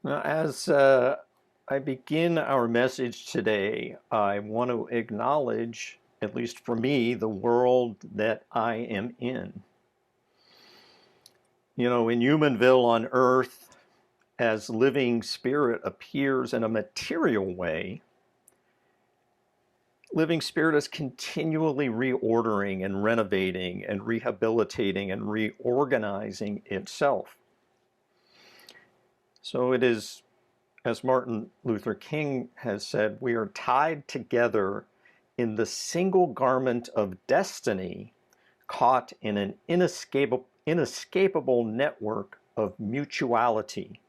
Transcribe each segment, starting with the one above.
Now, as I begin our message today, I want to acknowledge, at least for me, the world that I am in. You know, in Humanville on Earth, as living spirit appears in a material way, living spirit is continually reordering and renovating and rehabilitating and reorganizing itself. So it is, as Martin Luther King has said, we are tied together in the single garment of destiny, caught in an inescapable network of mutuality.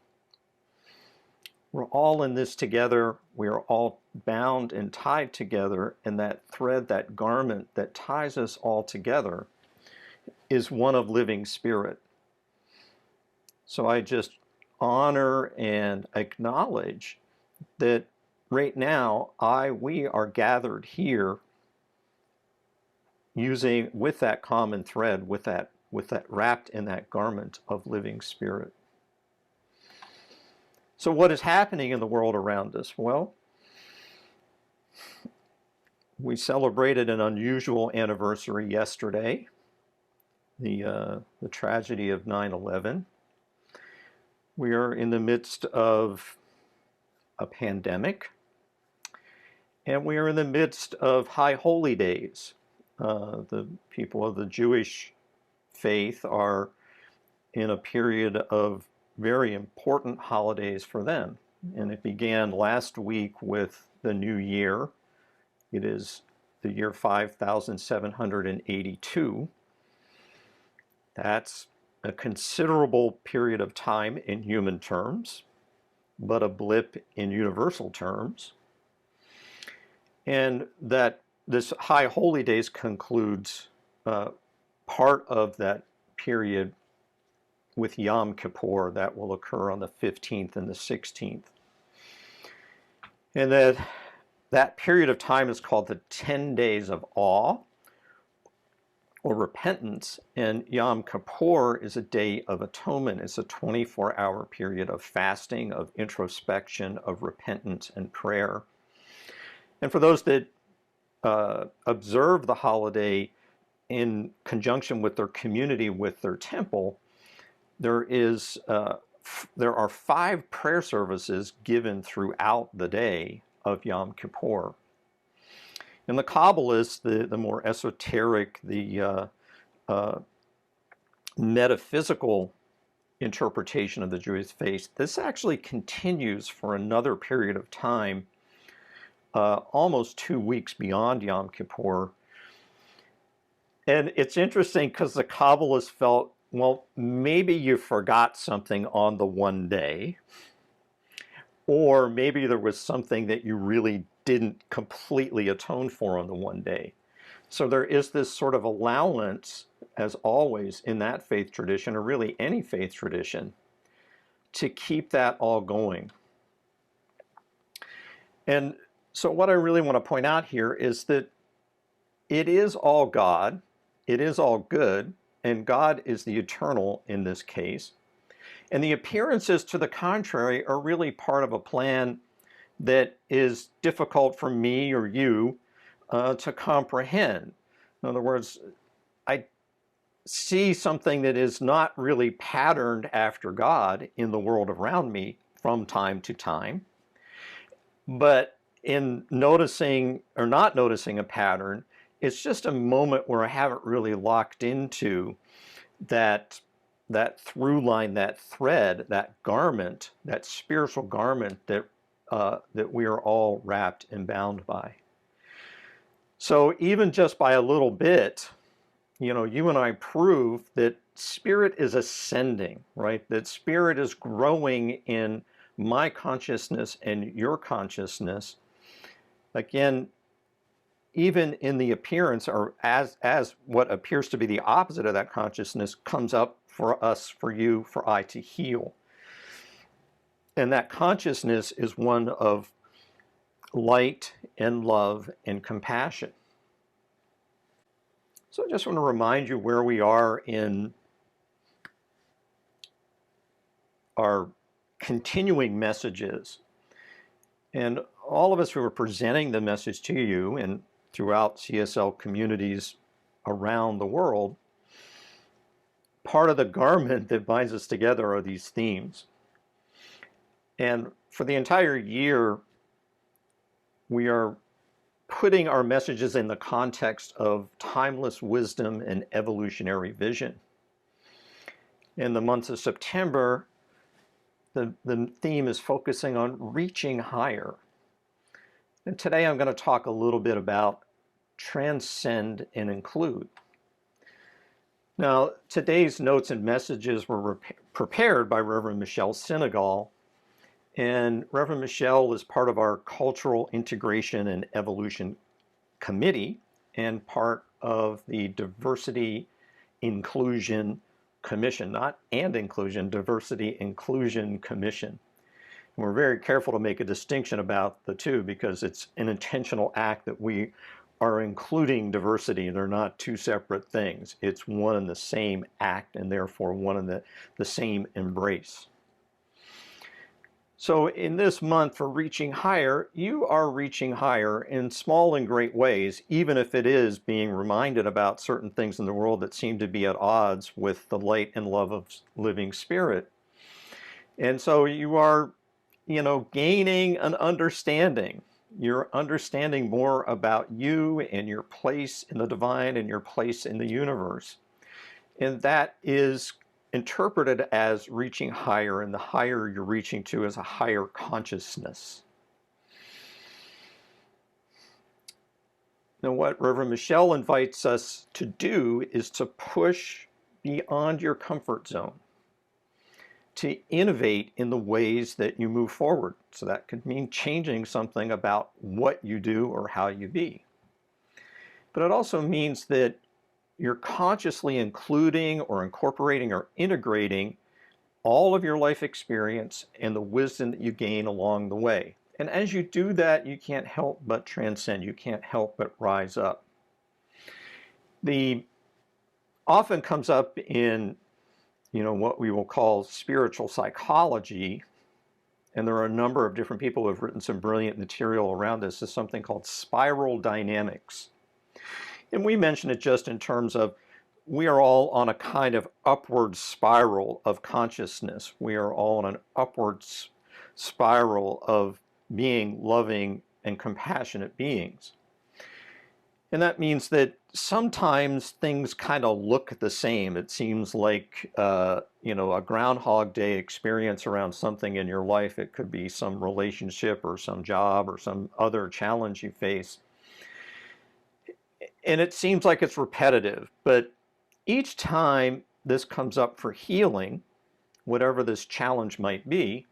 We're all in this together. We are all bound and tied together, and that thread, that garment that ties us all together is one of living spirit. So I just honor and acknowledge that right now we are gathered here using with that common thread, with that wrapped in that garment of living spirit. So what is happening in the world around us? Well, we celebrated an unusual anniversary yesterday, the tragedy of 9/11. We are in the midst of a pandemic, and we are in the midst of high holy days. The people of the Jewish faith are in a period of very important holidays for them. And it began last week with the new year. It is the year 5782. That's a considerable period of time in human terms, but a blip in universal terms. And that this High Holy Days concludes part of that period with Yom Kippur that will occur on the 15th and the 16th. And that period of time is called the 10 days of awe or repentance, and Yom Kippur is a day of atonement. It's a 24-hour period of fasting, of introspection, of repentance and prayer. And for those that observe the holiday in conjunction with their community, with their temple, there are 5 prayer services given throughout the day of Yom Kippur. And the Kabbalists, the more esoteric, the metaphysical interpretation of the Jewish faith, this actually continues for another period of time, almost 2 weeks beyond Yom Kippur. And it's interesting because the Kabbalists felt, well, maybe you forgot something on the one day, or maybe there was something that you really didn't completely atone for on the one day. So there is this sort of allowance, as always in that faith tradition, or really any faith tradition, to keep that all going. And so what I really want to point out here is that it is all God, it is all good, and God is the eternal in this case. And the appearances to the contrary are really part of a plan that is difficult for me or you to comprehend. In other words, I see something that is not really patterned after God in the world around me from time to time. But in noticing or not noticing a pattern, it's just a moment where I haven't really locked into that through line, that thread, that garment, that spiritual garment that we are all wrapped and bound by. So even just by a little bit, you know, you and I prove that spirit is ascending, right? That spirit is growing in my consciousness and your consciousness. Again, even in the appearance, or as what appears to be the opposite of that consciousness comes up for us, for you, for I to heal. And that consciousness is one of light and love and compassion. So I just want to remind you where we are in our continuing messages. And all of us who are presenting the message to you and throughout CSL communities around the world, part of the garment that binds us together are these themes. And for the entire year, we are putting our messages in the context of timeless wisdom and evolutionary vision. In the month of September, the theme is focusing on reaching higher. And today I'm going to talk a little bit about Transcend and Include. Now, today's notes and messages were prepared by Reverend Michelle Senegal, and Reverend Michelle is part of our Cultural Integration and Evolution Committee and part of the Diversity Inclusion Commission, not and inclusion, Diversity Inclusion Commission. And we're very careful to make a distinction about the two because it's an intentional act that we are including diversity. They're not two separate things. It's one and the same act and therefore one and the same embrace. So in this month for reaching higher, you are reaching higher in small and great ways, even if it is being reminded about certain things in the world that seem to be at odds with the light and love of living spirit. And so you are, gaining an understanding. You're understanding more about you and your place in the divine and your place in the universe. And that is interpreted as reaching higher, and the higher you're reaching to is a higher consciousness. Now, what Reverend Michelle invites us to do is to push beyond your comfort zone, to innovate in the ways that you move forward. So that could mean changing something about what you do or how you be. But it also means that you're consciously including or incorporating or integrating all of your life experience and the wisdom that you gain along the way. And as you do that, you can't help but transcend. You can't help but rise up. The often comes up in, what we will call spiritual psychology, and there are a number of different people who have written some brilliant material around this, is something called spiral dynamics. And we mention it just in terms of we are all on a kind of upward spiral of consciousness. We are all on an upward spiral of being loving and compassionate beings. And that means that sometimes things kind of look the same. It seems like, a Groundhog Day experience around something in your life. It could be some relationship or some job or some other challenge you face. And it seems like it's repetitive, but each time this comes up for healing, whatever this challenge might be,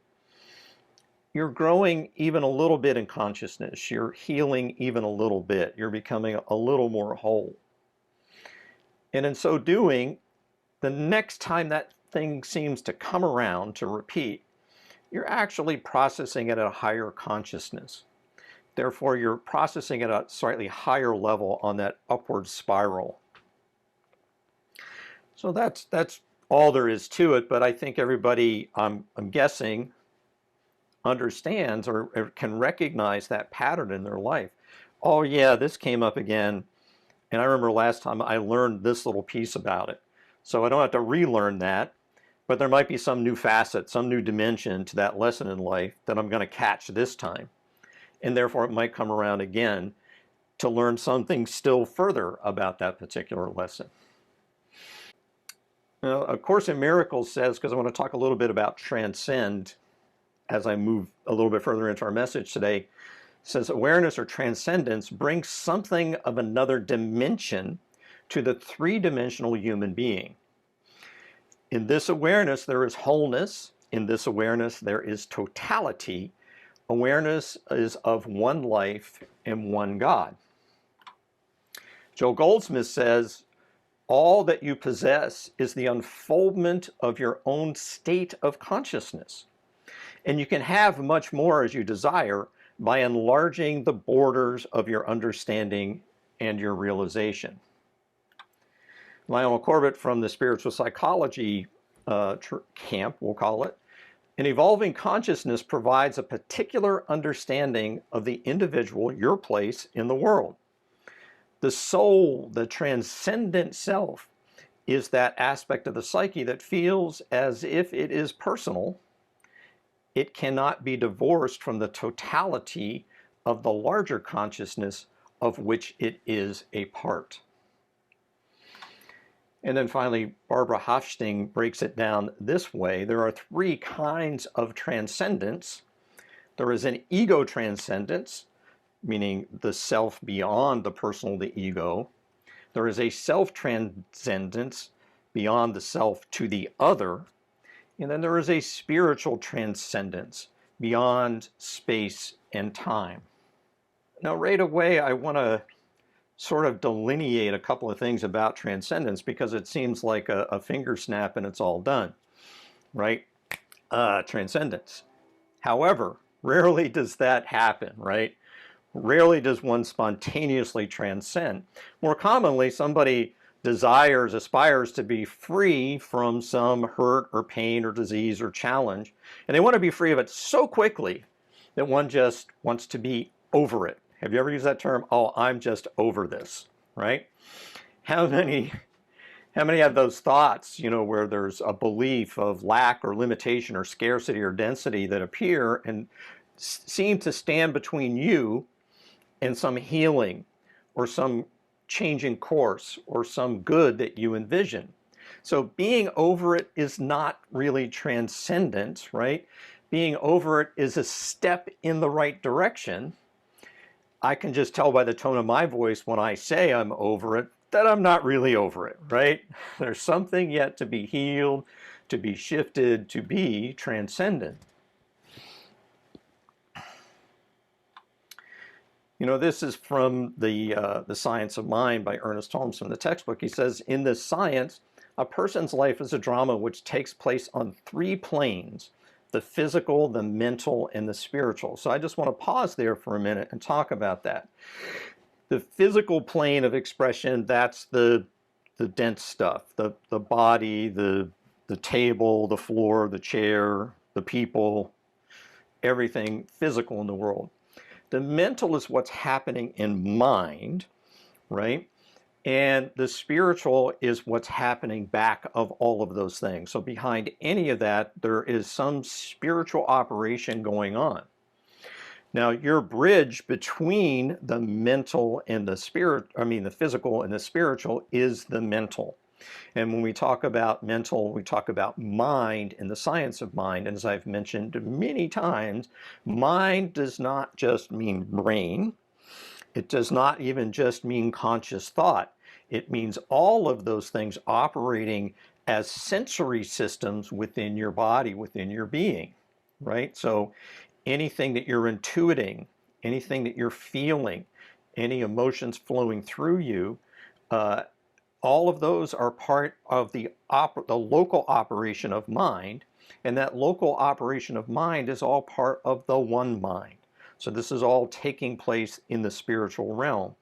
you're growing even a little bit in consciousness. You're healing even a little bit. You're becoming a little more whole. And in so doing, the next time that thing seems to come around to repeat, you're actually processing it at a higher consciousness. Therefore, you're processing it at a slightly higher level on that upward spiral. So that's all there is to it, but I think everybody, I'm guessing, understands or can recognize that pattern in their life. Oh yeah, this came up again, and I remember last time I learned this little piece about it. So I don't have to relearn that, but there might be some new facet, some new dimension to that lesson in life that I'm going to catch this time. And therefore it might come around again to learn something still further about that particular lesson. Now, A Course in Miracles says, because I want to talk a little bit about transcend as I move a little bit further into our message today, says awareness or transcendence brings something of another dimension to the three-dimensional human being. In this awareness, there is wholeness. In this awareness, there is totality. Awareness is of one life and one God. Joe Goldsmith says, all that you possess is the unfoldment of your own state of consciousness. And you can have much more as you desire by enlarging the borders of your understanding and your realization. Lionel Corbett from the spiritual psychology camp, we'll call it, An evolving consciousness provides a particular understanding of the individual, your place in the world. The soul, the transcendent self, is that aspect of the psyche that feels as if it is personal. It cannot be divorced from the totality of the larger consciousness of which it is a part. And then finally, Barbara Hofsting breaks it down this way. There are three kinds of transcendence. There is an ego transcendence, meaning the self beyond the personal, the ego. There is a self-transcendence, beyond the self to the other. And then there is a spiritual transcendence, beyond space and time. Now, right away, I want to sort of delineate a couple of things about transcendence, because it seems like a finger snap and it's all done, right? Transcendence. However, rarely does that happen, right? Rarely does one spontaneously transcend. More commonly, somebody aspires to be free from some hurt or pain or disease or challenge, and they want to be free of it so quickly that one just wants to be over it. Have you ever used that term? Oh, I'm just over this, right? How many have those thoughts, where there's a belief of lack or limitation or scarcity or density that appear and seem to stand between you and some healing or some changing course or some good that you envision? So being over it is not really transcendent, right? Being over it is a step in the right direction. I can just tell by the tone of my voice when I say I'm over it that I'm not really over it, right? There's something yet to be healed, to be shifted, to be transcendent. This is from the Science of Mind by Ernest Holmes from the textbook. He says, in this science, a person's life is a drama which takes place on three planes: the physical, the mental, and the spiritual. So I just want to pause there for a minute and talk about that. The physical plane of expression, that's the dense stuff, the body, the table, the floor, the chair, the people, everything physical in the world. The mental is what's happening in mind, right? And the spiritual is what's happening back of all of those things. So behind any of that, there is some spiritual operation going on. Now, your bridge between the mental and the the physical and the spiritual is the mental. And when we talk about mental, we talk about mind and the science of mind. And as I've mentioned many times, mind does not just mean brain. It does not even just mean conscious thought. It means all of those things operating as sensory systems within your body, within your being, right? So anything that you're intuiting, anything that you're feeling, any emotions flowing through you, all of those are part of the local operation of mind, and that local operation of mind is all part of the one mind. So this is all taking place in the spiritual realm.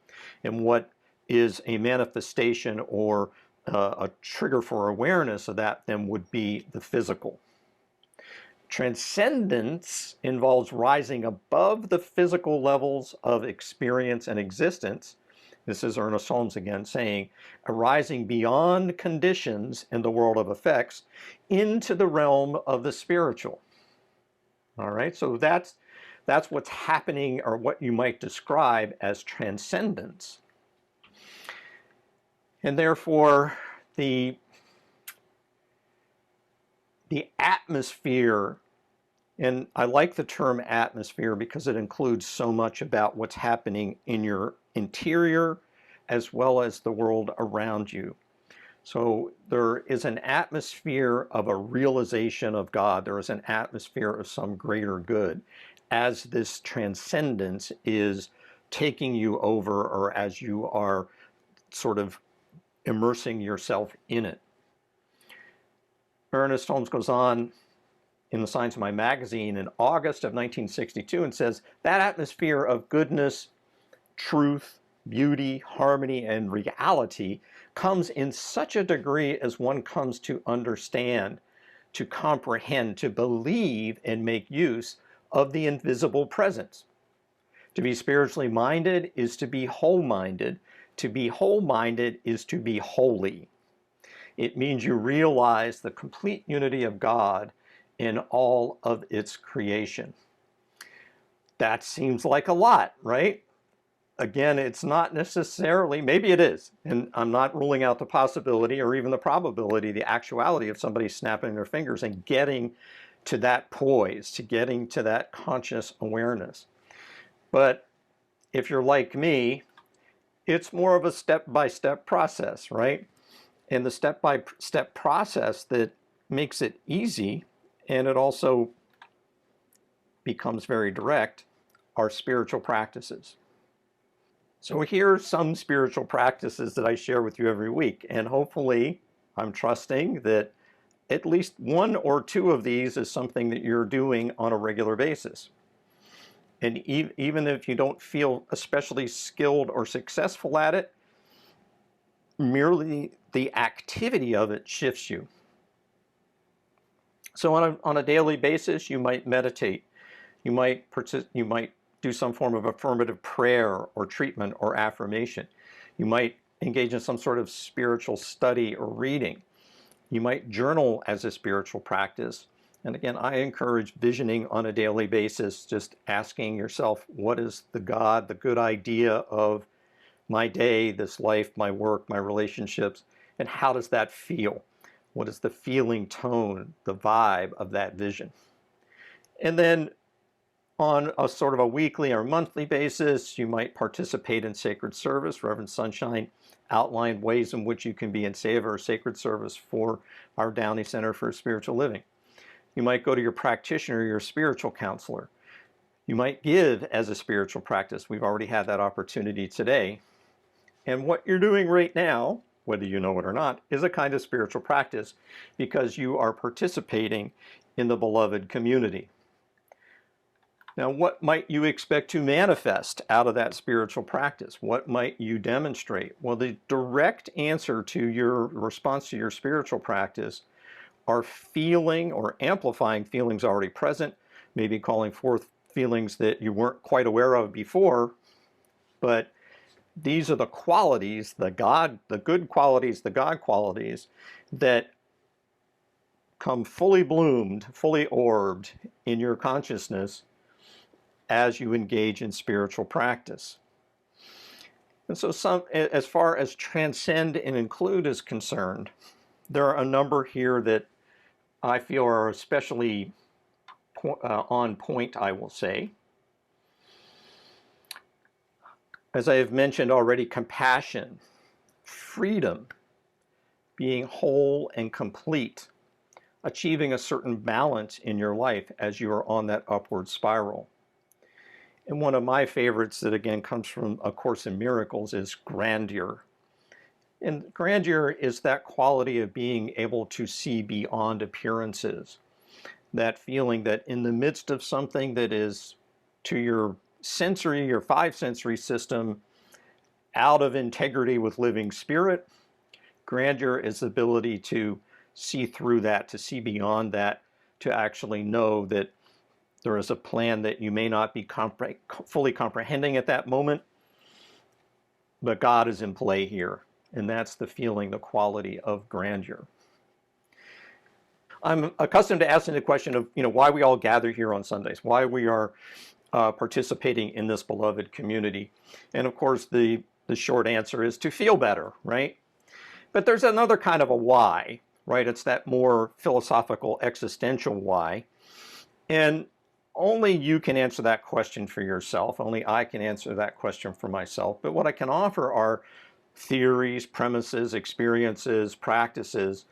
And what is a manifestation or a trigger for awareness of that then would be the physical. Transcendence involves rising above the physical levels of experience and existence. This is Ernest Holmes again saying, arising beyond conditions in the world of effects into the realm of the spiritual. All right, so that's what's happening, or what you might describe as transcendence. And therefore, the atmosphere, and I like the term atmosphere because it includes so much about what's happening in your interior as well as the world around you. So there is an atmosphere of a realization of God. There is an atmosphere of some greater good as this transcendence is taking you over, or as you are sort of immersing yourself in it. Ernest Holmes goes on in the Science of Mind magazine in August of 1962 and says, that atmosphere of goodness, truth, beauty, harmony, and reality comes in such a degree as one comes to understand to comprehend, to believe, and make use of the invisible presence. To be spiritually minded is to be whole-minded. To be whole-minded is to be holy. It means you realize the complete unity of God in all of its creation. That seems like a lot, right? Again, it's not necessarily, maybe it is, and I'm not ruling out the possibility or even the probability, the actuality of somebody snapping their fingers and getting to that poise, to getting to that conscious awareness. But if you're like me, it's more of a step-by-step process, right? And the step-by-step process that makes it easy, and it also becomes very direct, are spiritual practices. So here are some spiritual practices that I share with you every week, and hopefully I'm trusting that at least one or two of these is something that you're doing on a regular basis. And even if you don't feel especially skilled or successful at it, merely the activity of it shifts you. So on a daily basis, you might meditate. You might do some form of affirmative prayer or treatment or affirmation. You might engage in some sort of spiritual study or reading. You might journal as a spiritual practice. And again, I encourage visioning on a daily basis, just asking yourself, what is the God, the good idea of my day, this life, my work, my relationships, and how does that feel? What is the feeling tone, the vibe of that vision? And then on a sort of a weekly or monthly basis, you might participate in sacred service. Reverend Sunshine outlined ways in which you can be in savor or sacred service for our Downey Center for Spiritual Living. You might go to your practitioner, your spiritual counselor. You might give as a spiritual practice. We've already had that opportunity today. And what you're doing right now, whether you know it or not, is a kind of spiritual practice because you are participating in the beloved community. Now, what might you expect to manifest out of that spiritual practice? What might you demonstrate? Well, the direct answer to your response to your spiritual practice are feeling or amplifying feelings already present, maybe calling forth feelings that you weren't quite aware of before, but these are the qualities, the good qualities, the God qualities that come fully bloomed, fully orbed in your consciousness as you engage in spiritual practice. And so as far as Transcend and Include is concerned, there are a number here that I feel are especially on point, I will say. As I have mentioned already, compassion, freedom, being whole and complete, achieving a certain balance in your life as you are on that upward spiral. And one of my favorites that again comes from A Course in Miracles is grandeur. And grandeur is that quality of being able to see beyond appearances. That feeling that in the midst of something that is to your sensory, your five sensory system, out of integrity with living spirit, grandeur is the ability to see through that, to see beyond that, to actually know that there is a plan that you may not be fully comprehending at that moment, but God is in play here. And that's the feeling, the quality of grandeur. I'm accustomed to asking the question of, why we all gather here on Sundays, why we are participating in this beloved community. And of course, the short answer is to feel better, right? But there's another kind of a why, right? It's that more philosophical, existential why. And only you can answer that question for yourself. Only I can answer that question for myself. But what I can offer are theories, premises, experiences, practices.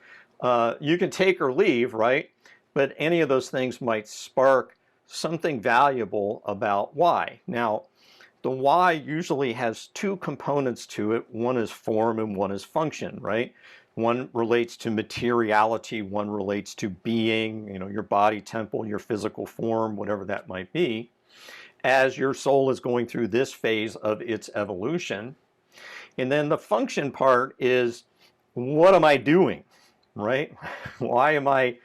You can take or leave, right? But any of those things might spark something valuable about why. Now, the why usually has two components to it. One is form and one is function, right? One relates to materiality, one relates to being, your body, temple, your physical form, whatever that might be, as your soul is going through this phase of its evolution. And then the function part is, what am I doing, right? Why am I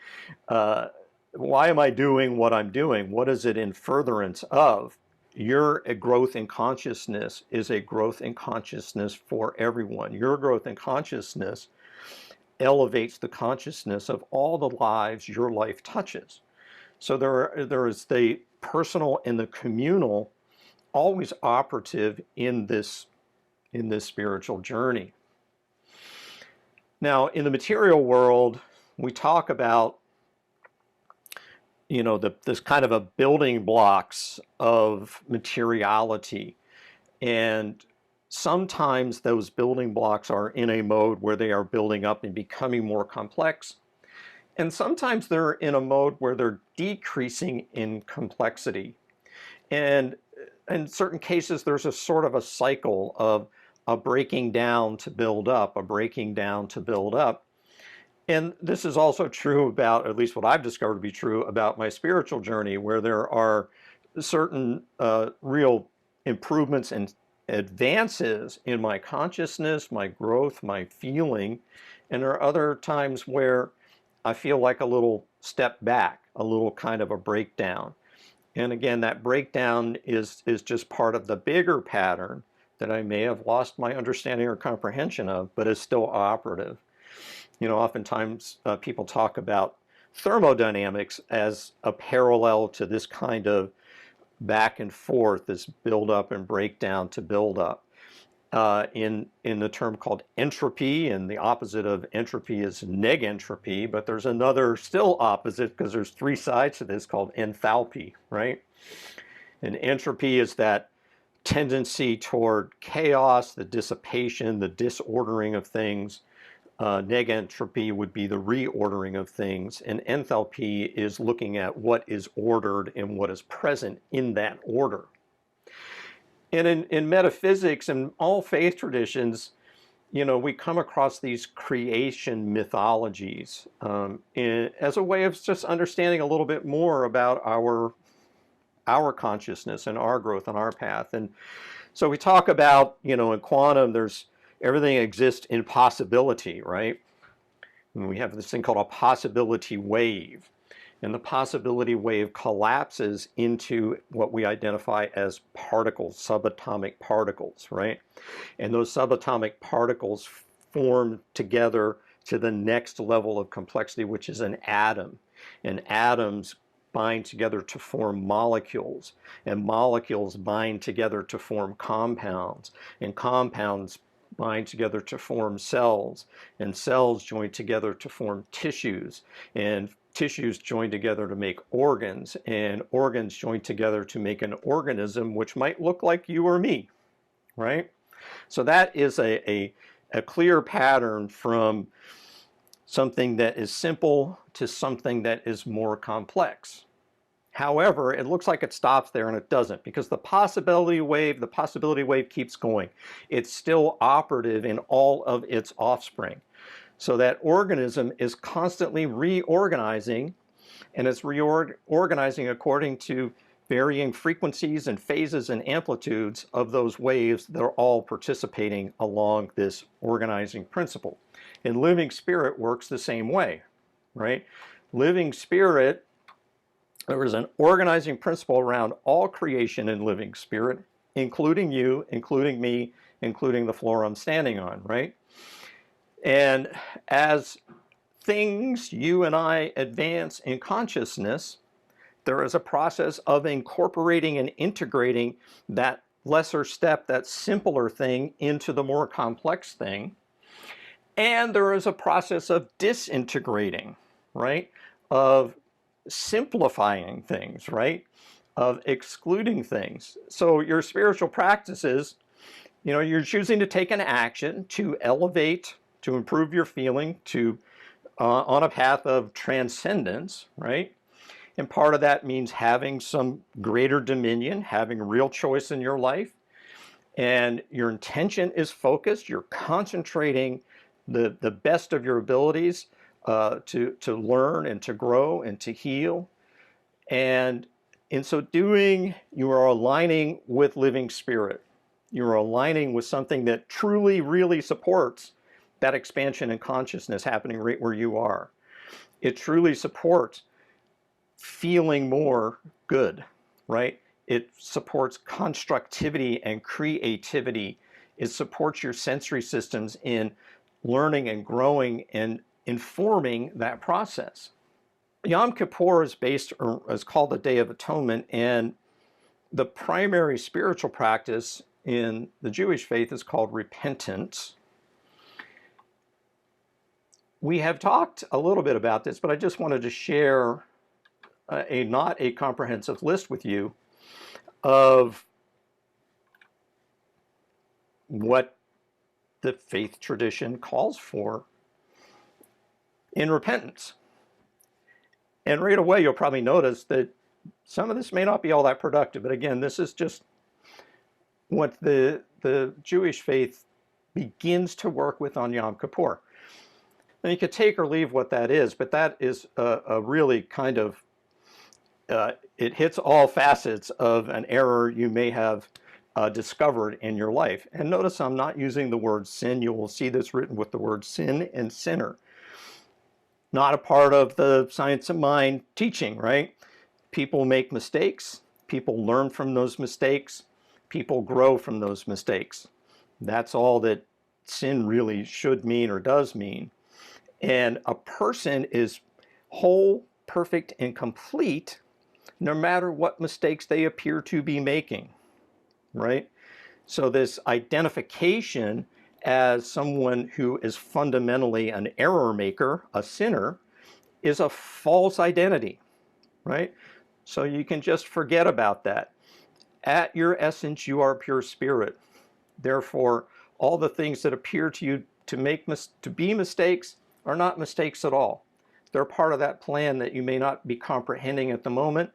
why am I doing what I'm doing? What is it in furtherance of? Your growth in consciousness is a growth in consciousness for everyone. Your growth in consciousness elevates the consciousness of all the lives your life touches. So there is the personal and the communal always operative in this spiritual journey. Now, in the material world, we talk about, this kind of a building blocks of materiality. And sometimes those building blocks are in a mode where they are building up and becoming more complex. And sometimes they're in a mode where they're decreasing in complexity. And in certain cases, there's a sort of a cycle of a breaking down to build up, a breaking down to build up. And this is also true about, at least what I've discovered to be true about my spiritual journey, where there are certain real improvements and advances in my consciousness, my growth, my feeling. And there are other times where I feel like a little step back, a little kind of a breakdown. And again, that breakdown is just part of the bigger pattern that I may have lost my understanding or comprehension of, but is still operative. Oftentimes people talk about thermodynamics as a parallel to this kind of back and forth, this build up and breakdown to build up. In the term called entropy, and the opposite of entropy is negentropy, but there's another still opposite, because there's three sides to this, called enthalpy, right? And entropy is that tendency toward chaos, the dissipation, the disordering of things. Negentropy would be the reordering of things, and enthalpy is looking at what is ordered and what is present in that order. And in metaphysics and all faith traditions, we come across these creation mythologies as a way of just understanding a little bit more about our consciousness and our growth and our path. And so we talk about, in quantum, everything exists in possibility, right? And we have this thing called a possibility wave. And the possibility wave collapses into what we identify as particles, subatomic particles, right? And those subatomic particles form together to the next level of complexity, which is an atom. And atoms bind together to form molecules, and molecules bind together to form compounds, and compounds bind together to form cells, and cells join together to form tissues, and tissues join together to make organs, and organs join together to make an organism which might look like you or me, right? So that is a clear pattern from something that is simple to something that is more complex. However, it looks like it stops there, and it doesn't, because the possibility wave keeps going. It's still operative in all of its offspring. So that organism is constantly reorganizing, and it's reorganizing according to varying frequencies and phases and amplitudes of those waves that are all participating along this organizing principle. And living spirit works the same way, right? Living spirit, there is an organizing principle around all creation in living spirit, including you, including me, including the floor I'm standing on, right? And as things, you and I, advance in consciousness, there is a process of incorporating and integrating that lesser step, that simpler thing, into the more complex thing. And there is a process of disintegrating, right? Of simplifying things, right? Of excluding things. So your spiritual practices, you're choosing to take an action to elevate, to improve your feeling, to on a path of transcendence, right? And part of that means having some greater dominion, having real choice in your life. And your intention is focused. You're concentrating the best of your abilities to learn and to grow and to heal. And in so doing, you are aligning with living spirit. You're aligning with something that truly, really supports that expansion in consciousness happening right where you are. It truly supports feeling more good, right? It supports constructivity and creativity. It supports your sensory systems in learning and growing and informing that process. Yom Kippur is called the Day of Atonement, and the primary spiritual practice in the Jewish faith is called repentance. We have talked a little bit about this, but I just wanted to share not a comprehensive list with you of what the faith tradition calls for in repentance. And right away, you'll probably notice that some of this may not be all that productive. But again, this is just what the Jewish faith begins to work with on Yom Kippur. And you could take or leave what that is, but that is a really kind of, it hits all facets of an error you may have discovered in your life. And notice I'm not using the word sin. You will see this written with the word sin and sinner. Not a part of the science of mind teaching, right? People make mistakes. People learn from those mistakes. People grow from those mistakes. That's all that sin really should mean or does mean. And a person is whole, perfect, and complete no matter what mistakes they appear to be making, right? So this identification as someone who is fundamentally an error maker, a sinner, is a false identity, right? So you can just forget about that. At your essence, you are pure spirit. Therefore, all the things that appear to you to be mistakes are not mistakes at all. They're part of that plan that you may not be comprehending at the moment,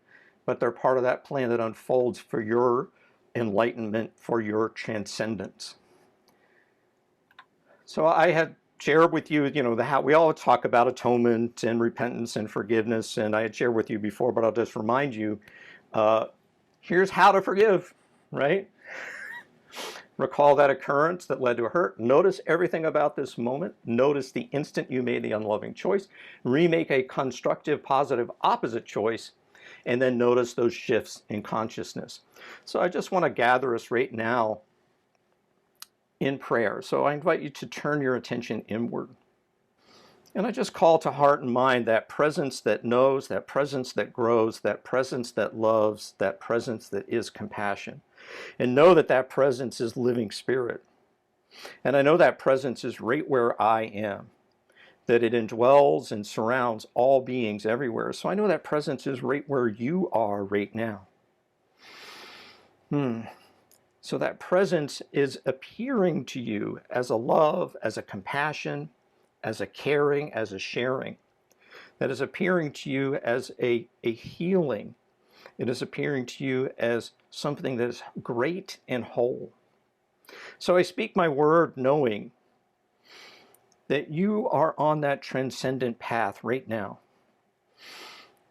but they're part of that plan that unfolds for your enlightenment, for your transcendence. So I had shared with you, how we all talk about atonement and repentance and forgiveness, and I had shared with you before, but I'll just remind you, here's how to forgive, right? Recall that occurrence that led to a hurt. Notice everything about this moment. Notice the instant you made the unloving choice. Remake a constructive, positive, opposite choice, and then notice those shifts in consciousness. So I just want to gather us right now in prayer. So I invite you to turn your attention inward. And I just call to heart and mind that presence that knows, that presence that grows, that presence that loves, that presence that is compassion. And know that that presence is living spirit. And I know that presence is right where I am, that it indwells and surrounds all beings everywhere. So I know that presence is right where you are right now. So that presence is appearing to you as a love, as a compassion, as a caring, as a sharing. That is appearing to you as a healing. It is appearing to you as something that is great and whole. So I speak my word knowing that you are on that transcendent path right now.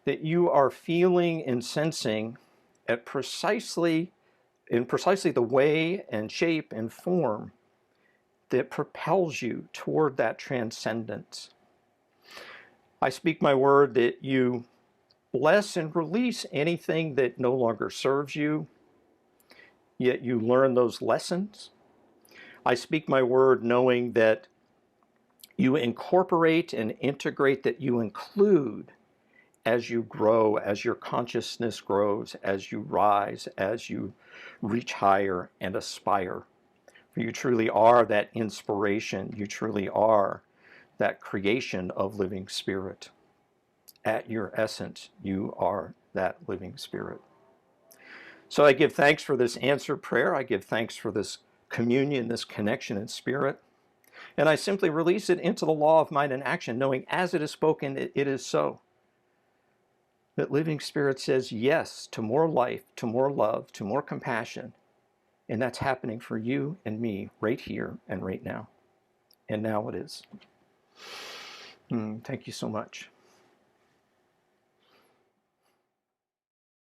That you are feeling and sensing in precisely the way and shape and form that propels you toward that transcendence. I speak my word that you bless and release anything that no longer serves you, yet you learn those lessons. I speak my word knowing that you incorporate and integrate, that you include as you grow, as your consciousness grows, as you rise, as you reach higher and aspire. For you truly are that inspiration. You truly are that creation of living spirit. At your essence, you are that living spirit. So I give thanks for this answered prayer. I give thanks for this communion, this connection in spirit. And I simply release it into the law of mind and action, knowing as it is spoken, it is so. That living spirit says yes to more life, to more love, to more compassion. And that's happening for you and me right here and right now. And now it is. Thank you so much.